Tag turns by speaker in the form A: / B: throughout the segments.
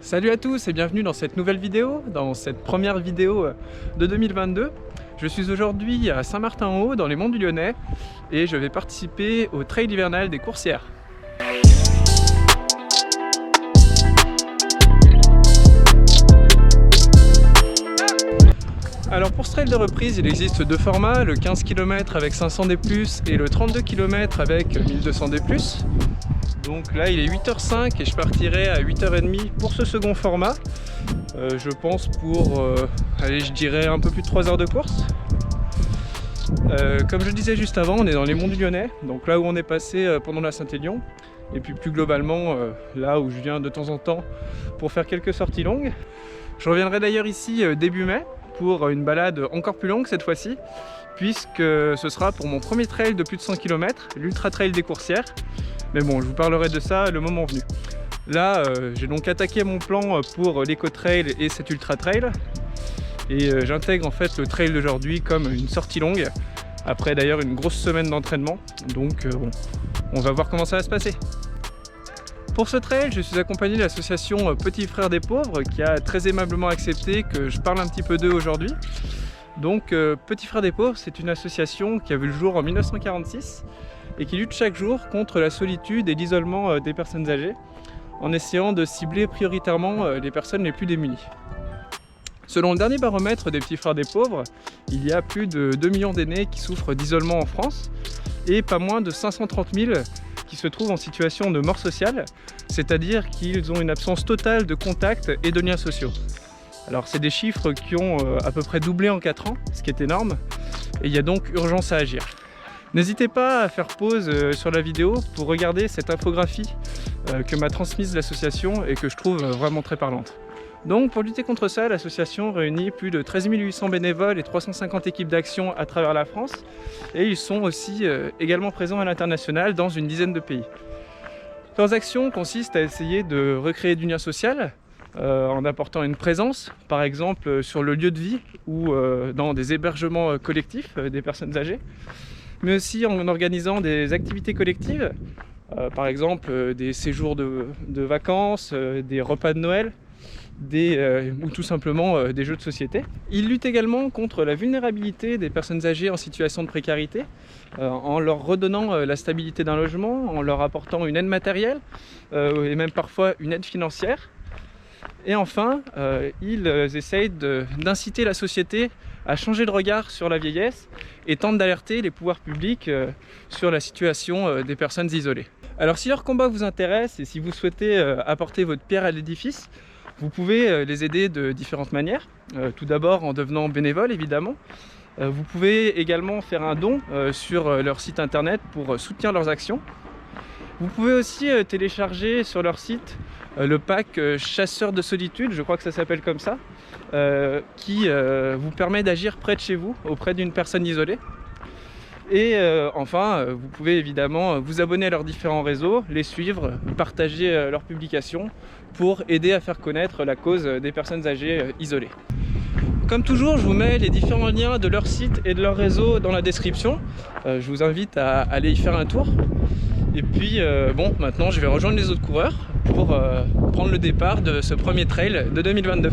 A: Salut à tous et bienvenue dans cette nouvelle vidéo, dans cette première vidéo de 2022. Je suis aujourd'hui à Saint-Martin-en-Haut dans les Monts du Lyonnais et je vais participer au trail hivernal des Coursières. Alors pour ce trail de reprise, il existe deux formats, le 15 km avec 500 D+, et le 32 km avec 1200 D+. Donc là il est 8h05 et je partirai à 8h30 pour ce second format. Je pense pour, allez, je dirais un peu plus de 3 heures de course. Comme je disais juste avant, on est dans les Monts du Lyonnais, donc là où on est passé pendant la Saint-Élion. Et puis plus globalement, là où je viens de temps en temps pour faire quelques sorties longues. Je reviendrai d'ailleurs ici début mai pour une balade encore plus longue cette fois-ci, puisque ce sera pour mon premier trail de plus de 100 km, l'Ultra Trail des Coursières. Mais bon, je vous parlerai de ça le moment venu. Là, j'ai donc attaqué mon plan pour l'éco-trail et cet Ultra Trail. Et j'intègre en fait le trail d'aujourd'hui comme une sortie longue, après d'ailleurs une grosse semaine d'entraînement. Donc bon, on va voir comment ça va se passer. Pour ce trail, je suis accompagné de l'association Petits Frères des Pauvres qui a très aimablement accepté que je parle un petit peu d'eux aujourd'hui. Donc Petits Frères des Pauvres, c'est une association qui a vu le jour en 1946 et qui lutte chaque jour contre la solitude et l'isolement des personnes âgées en essayant de cibler prioritairement les personnes les plus démunies. Selon le dernier baromètre des Petits Frères des Pauvres, il y a plus de 2 millions d'aînés qui souffrent d'isolement en France et pas moins de 530 000 qui se trouvent en situation de mort sociale, c'est-à-dire qu'ils ont une absence totale de contact et de liens sociaux. Alors c'est des chiffres qui ont à peu près doublé en 4 ans, ce qui est énorme, et il y a donc urgence à agir. N'hésitez pas à faire pause sur la vidéo pour regarder cette infographie que m'a transmise l'association et que je trouve vraiment très parlante. Donc pour lutter contre ça, l'association réunit plus de 13 800 bénévoles et 350 équipes d'action à travers la France, et ils sont aussi également présents à l'international dans une dizaine de pays. Leurs actions consistent à essayer de recréer du lien social en apportant une présence, par exemple sur le lieu de vie ou dans des hébergements collectifs des personnes âgées, mais aussi en organisant des activités collectives, par exemple des séjours de vacances, des repas de Noël, ou tout simplement des jeux de société. Ils luttent également contre la vulnérabilité des personnes âgées en situation de précarité, en leur redonnant la stabilité d'un logement, en leur apportant une aide matérielle et même parfois une aide financière. Et enfin, ils essayent d'inciter la société à changer de regard sur la vieillesse et tentent d'alerter les pouvoirs publics sur la situation des personnes isolées. Alors si leur combat vous intéresse et si vous souhaitez apporter votre pierre à l'édifice, vous pouvez les aider de différentes manières. Tout d'abord en devenant bénévole évidemment. Vous pouvez également faire un don sur leur site internet pour soutenir leurs actions. Vous pouvez aussi télécharger sur leur site le pack Chasseurs de solitude, je crois que ça s'appelle comme ça, qui vous permet d'agir près de chez vous, auprès d'une personne isolée. Et enfin, vous pouvez évidemment vous abonner à leurs différents réseaux, les suivre, partager leurs publications pour aider à faire connaître la cause des personnes âgées isolées. Comme toujours, je vous mets les différents liens de leur site et de leur réseau dans la description. Je vous invite à aller y faire un tour. Et puis bon, maintenant je vais rejoindre les autres coureurs pour prendre le départ de ce premier trail de 2022.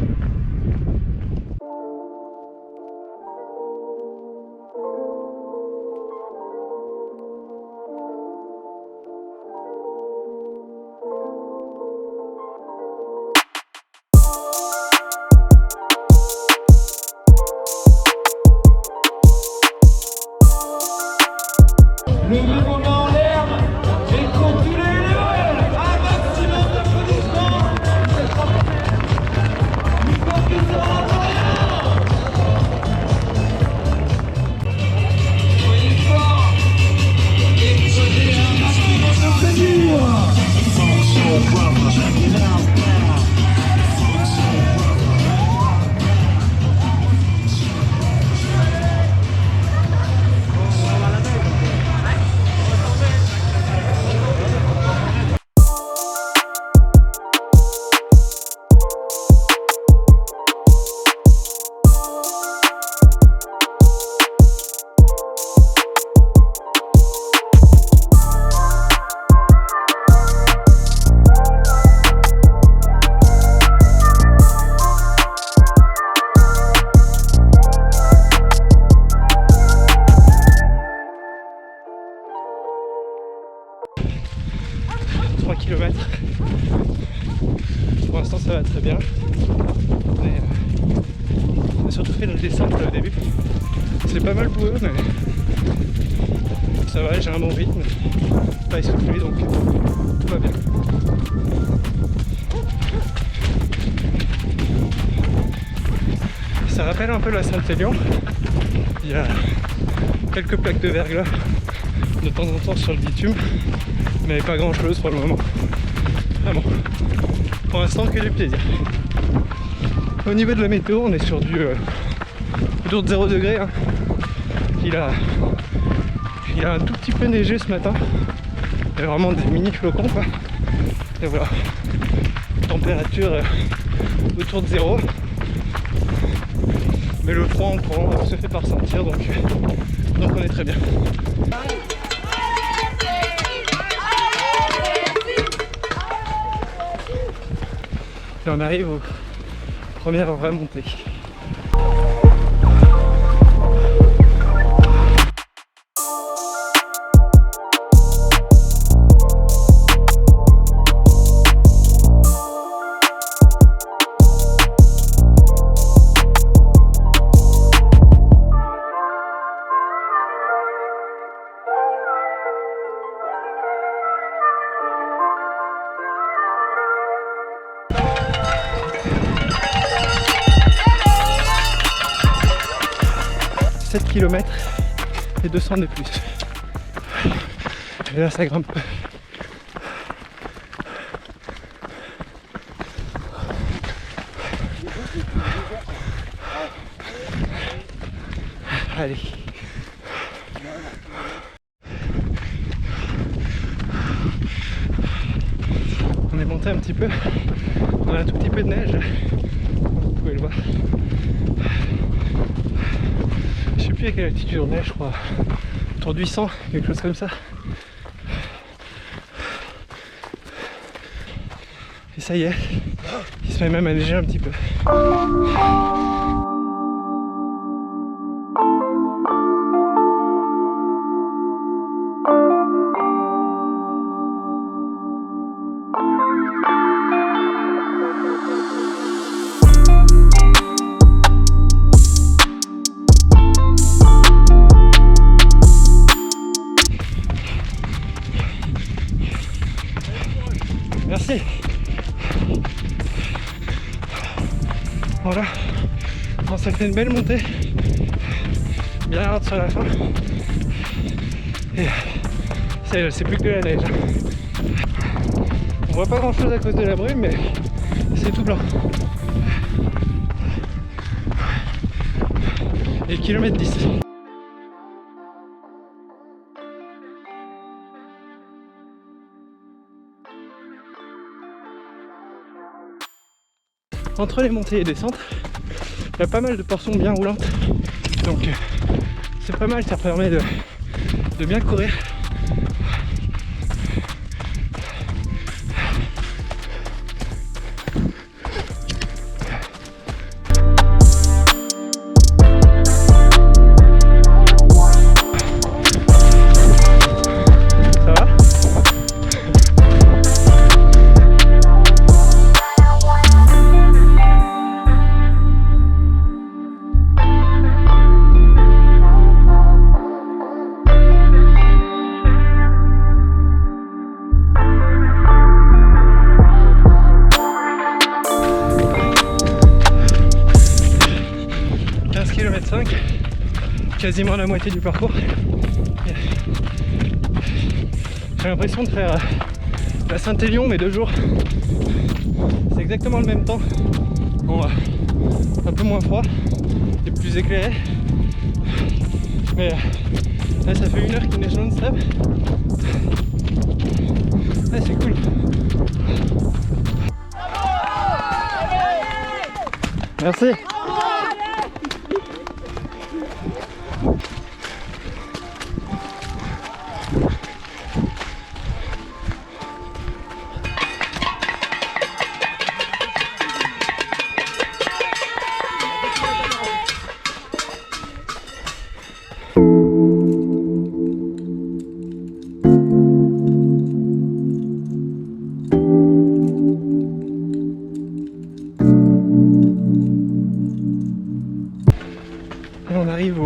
B: Levez vos mains en l'air et continuez un maximum d'applaudissements.
A: Pour l'instant ça va très bien. On a surtout fait notre descente au début. C'est pas mal pour eux, mais ça va, j'ai un bon rythme, pas essoufflé, donc tout va bien. Ça rappelle un peu la Saint-Élion. Il y a quelques plaques de verglas de temps en temps sur le bitume, mais pas grand chose pour le moment. Vraiment, pour l'instant que du plaisir. Au niveau de la météo, on est sur du autour de 0 degré. Hein. Il a un tout petit peu neigé ce matin. Il y a vraiment des mini flocons quoi. Et voilà. Température autour de 0. Mais le froid en courant se fait pas ressentir, donc on est très bien. Et on arrive aux premières vraies montées. Km et 200 de plus. Et là ça grimpe. Allez. On est monté un petit peu. On a un tout petit peu de neige. Vous pouvez le voir. Je sais plus à quelle altitude on est, je crois autour de 800, quelque chose comme ça. Et ça y est, il se met même à neiger un petit peu. Merci. Voilà, bon, ça fait une belle montée, bien hard sur la fin. Et c'est plus que de la neige. On voit pas grand chose à cause de la brume, mais c'est tout blanc. Et kilomètre 10. Entre les montées et descentes, il y a pas mal de portions bien roulantes, donc c'est pas mal, ça permet de bien courir. Quasiment la moitié du parcours. J'ai l'impression de faire la Saint-Élion mais 2 jours. C'est exactement le même temps. Bon, un peu moins froid et plus éclairé. Mais là ça fait 1 heure qu'il neige non-stop. Ah, c'est cool. Merci.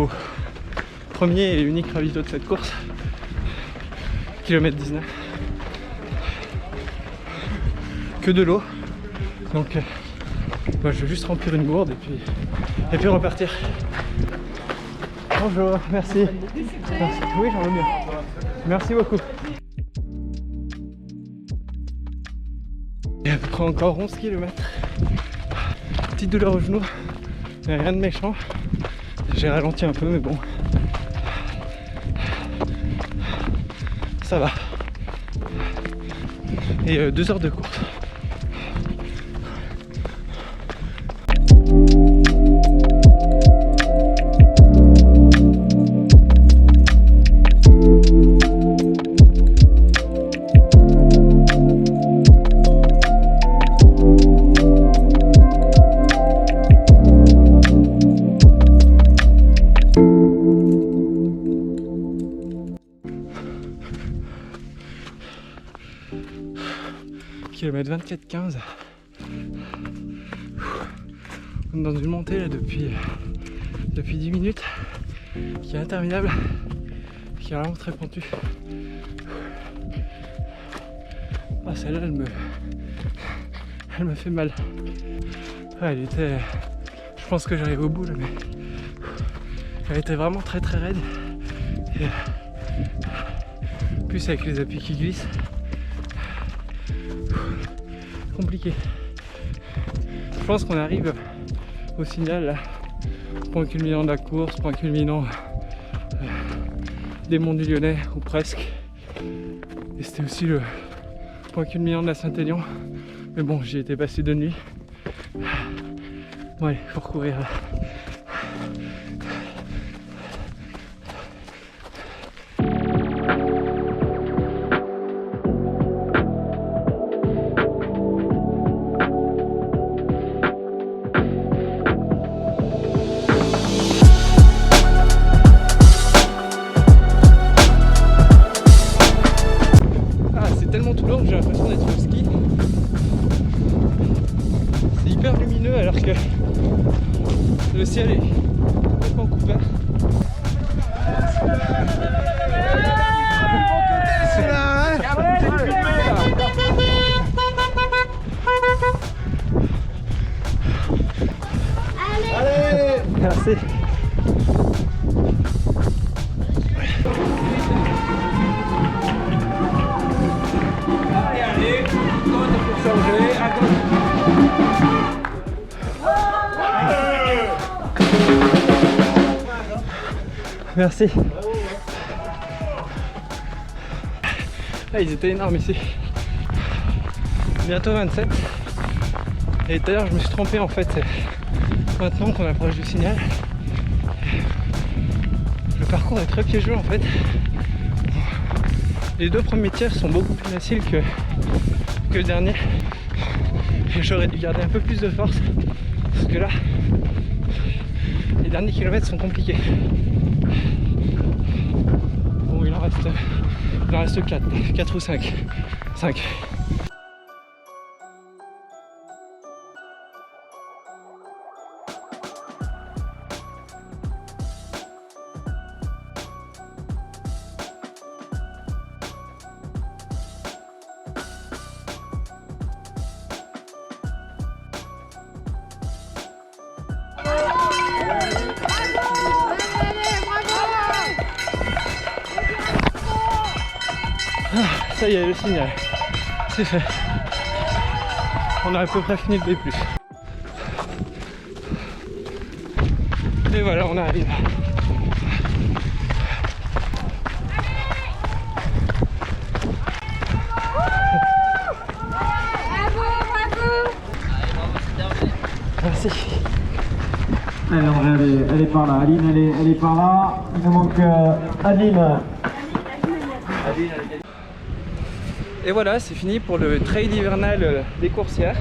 A: au premier et unique ravito de cette course, kilomètre 19. Que de l'eau, donc moi, je vais juste remplir une gourde et puis repartir. Bonjour, merci. Merci. Oui, j'en veux bien. Merci beaucoup. Et à peu près encore 11 km. Petite douleur au genou, mais rien de méchant. J'ai ralenti un peu, mais bon. Ça va. Et 2 heures de course. Kilomètre 24-15. On est dans une montée là depuis 10 minutes qui est interminable, qui est vraiment très pentue. Ah, celle-là elle me fait mal. Ah, je pense que j'arrive au bout là, mais elle était vraiment très très raide. Et plus avec les appuis qui glissent. Compliqué. Je pense qu'on arrive au signal là, point culminant de la course, point culminant des Monts du Lyonnais, ou presque. Et c'était aussi le point culminant de la Saint-Élion. Mais bon, j'y étais passé de nuit. Bon allez, faut recourir là. J'ai l'impression d'être au ski. C'est hyper lumineux alors que le ciel est complètement couvert. Allez, merci. Merci. Ah, ils étaient énormes ici. Bientôt 27. Et tout à l'heure je me suis trompé en fait. Maintenant qu'on approche du signal, le parcours est très piégeux en fait. Les 2 premiers tiers sont beaucoup plus faciles que le dernier. J'aurais dû garder un peu plus de force parce que là, les derniers kilomètres sont compliqués. Bon, il en reste 4 ou 5. Ah, ça y est, le signal, c'est fait. On a à peu près fini le B+. Et voilà, on arrive. Merci.
C: Alors, elle est par là, Aline, elle est par là. Il nous manque Adeline.
A: Et voilà, c'est fini pour le trail hivernal des Coursières.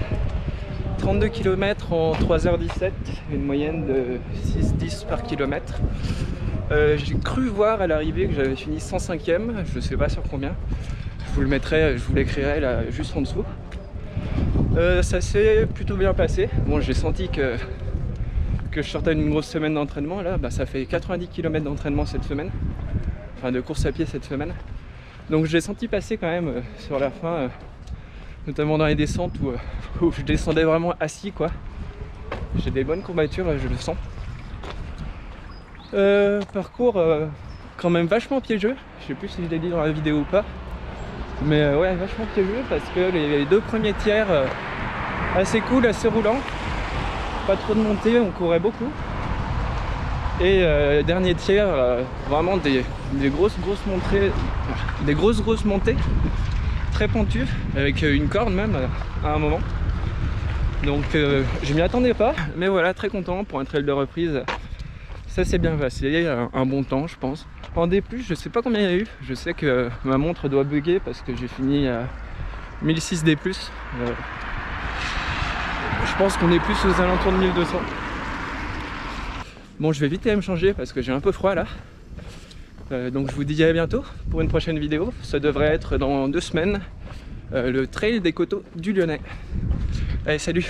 A: 32 km en 3h17, une moyenne de 6-10 par kilomètre. J'ai cru voir à l'arrivée que j'avais fini 105e, je ne sais pas sur combien. Je vous le mettrai, je vous l'écrirai là juste en dessous. Ça s'est plutôt bien passé. Bon, j'ai senti que que je sortais d'une grosse semaine d'entraînement. Là, ça fait 90 km d'entraînement cette semaine, enfin de course à pied cette semaine. Donc je l'ai senti passer quand même sur la fin, notamment dans les descentes où je descendais vraiment assis quoi. J'ai des bonnes courbatures, je le sens. Parcours quand même vachement piégeux. Je sais plus si je l'ai dit dans la vidéo ou pas. Mais ouais, vachement piégeux parce que les 2 premiers tiers assez cool, assez roulant. Pas trop de montée, on courait beaucoup. Et dernier tiers, vraiment des grosses montées, des grosses montées, très pentues, avec une corde même à un moment. Donc je m'y attendais pas, mais voilà, très content pour un trail de reprise. Ça s'est bien passé, un bon temps je pense. En D+, je sais pas combien il y a eu, je sais que ma montre doit bugger parce que j'ai fini à 1006 D+. Je pense qu'on est plus aux alentours de 1200. Bon, je vais vite aller me changer parce que j'ai un peu froid là. Donc je vous dis à bientôt pour une prochaine vidéo. Ça devrait être dans 2 semaines. Le trail des coteaux du Lyonnais. Allez, salut!